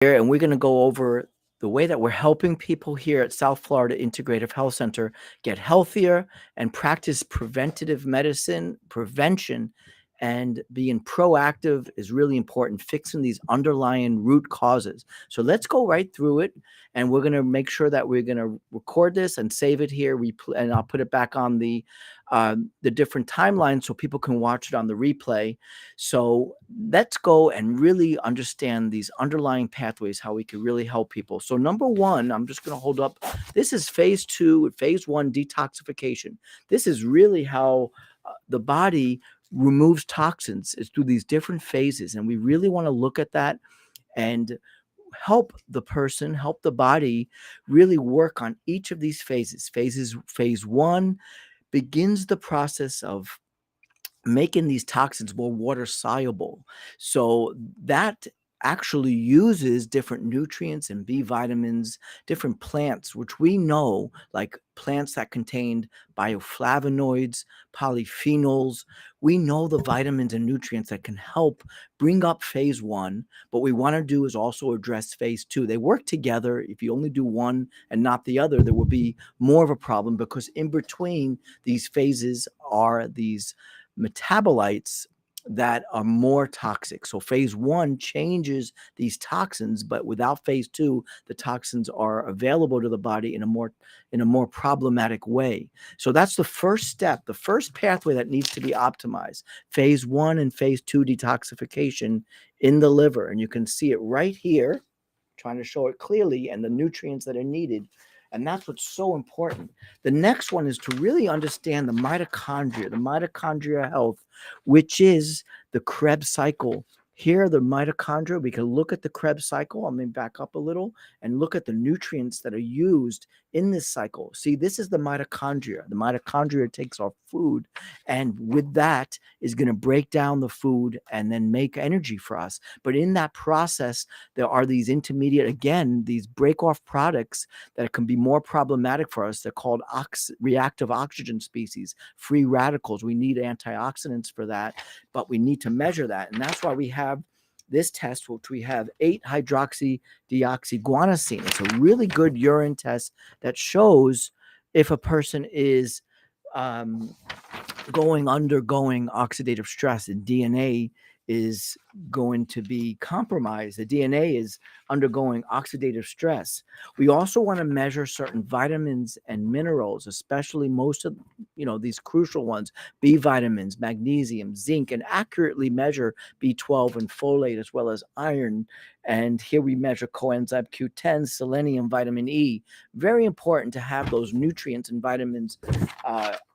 Here, and we're going to go over the way that we're helping people here at South Florida Integrative Health Center get healthier and practice preventative medicine, prevention, and being proactive is really important, fixing these underlying root causes. So let's go right through it, and we're going to make sure that we're going to record this and save it here. And I'll put it back on the different timelines so people can watch it on the replay. So let's go and really understand these underlying pathways, how we can really help people. So number one, I'm just going to hold up. This is phase two, phase one detoxification. This is really how the body removes toxins. It's through these different phases. And we really want to look at that and help the person, help the body really work on each of these phases. Phase one begins the process of making these toxins more water soluble. So that actually uses different nutrients and B vitamins, different plants, which we know, like plants that contained bioflavonoids, polyphenols. We know the vitamins and nutrients that can help bring up phase one. What we want to do is also address phase two. They work together. If you only do one and not the other, there will be more of a problem, because in between these phases are these metabolites that are more toxic. So phase one changes these toxins, but without phase two, the toxins are available to the body in a more problematic way. So that's the first step, the first pathway that needs to be optimized. Phase one and phase two detoxification in the liver. And you can see it right here, trying to show it clearly, and the nutrients that are needed. And that's what's so important. The next one is to really understand the mitochondria health, which is the Krebs cycle. Here, the mitochondria, we can look at the Krebs cycle. I'm going to back up a little and look at the nutrients that are used in this cycle. See, this is the mitochondria. The mitochondria takes our food, and with that is going to break down the food and then make energy for us. But in that process, there are these intermediate, again, these break-off products that can be more problematic for us. They're called reactive oxygen species, free radicals. We need antioxidants for that, but we need to measure that. And that's why we have this test, which we have 8-hydroxydeoxyguanosine. It's a really good urine test that shows if a person is undergoing oxidative stress, and DNA is going to be compromised. The DNA is undergoing oxidative stress. We also want to measure certain vitamins and minerals, especially most of these crucial ones: B vitamins, magnesium, zinc, and accurately measure B12 and folate, as well as iron. And here we measure coenzyme Q10, selenium, vitamin E. Very important to have those nutrients and vitamins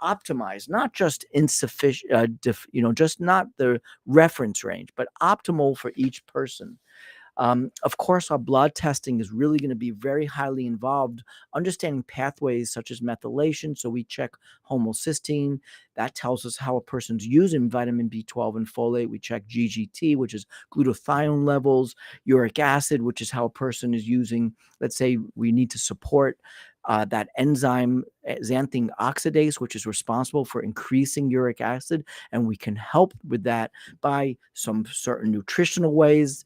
optimized, not just insufficient, just not the reference range, but optimal for each person. Of course, our blood testing is really going to be very highly involved, understanding pathways such as methylation. So we check homocysteine. That tells us how a person's using vitamin B12 and folate. We check GGT, which is glutathione levels, uric acid, which is how a person is using, let's say we need to support that enzyme xanthine oxidase, which is responsible for increasing uric acid. And we can help with that by some certain nutritional ways,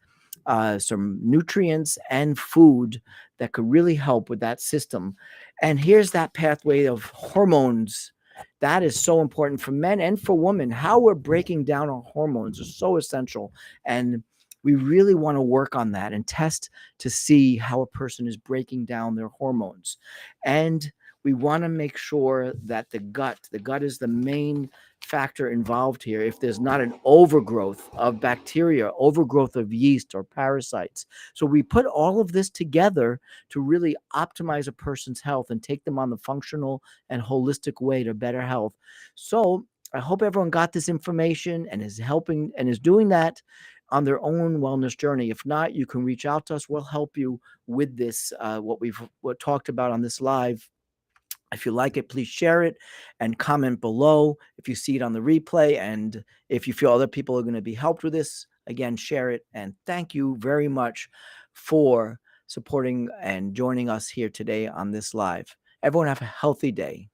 some nutrients and food that could really help with that system. And here's that pathway of hormones. That is so important for men and for women. How we're breaking down our hormones is so essential. And we really want to work on that and test to see how a person is breaking down their hormones. And we want to make sure that the gut is the main factor involved here. If there's not an overgrowth of bacteria, overgrowth of yeast or parasites. So we put all of this together to really optimize a person's health and take them on the functional and holistic way to better health. So I hope everyone got this information and is helping and is doing that on their own wellness journey. If not, you can reach out to us. We'll help you with this, what we've talked about on this live. If you like it, please share it and comment below if you see it on the replay. And if you feel other people are going to be helped with this, again, share it. And thank you very much for supporting and joining us here today on this live. Everyone have a healthy day.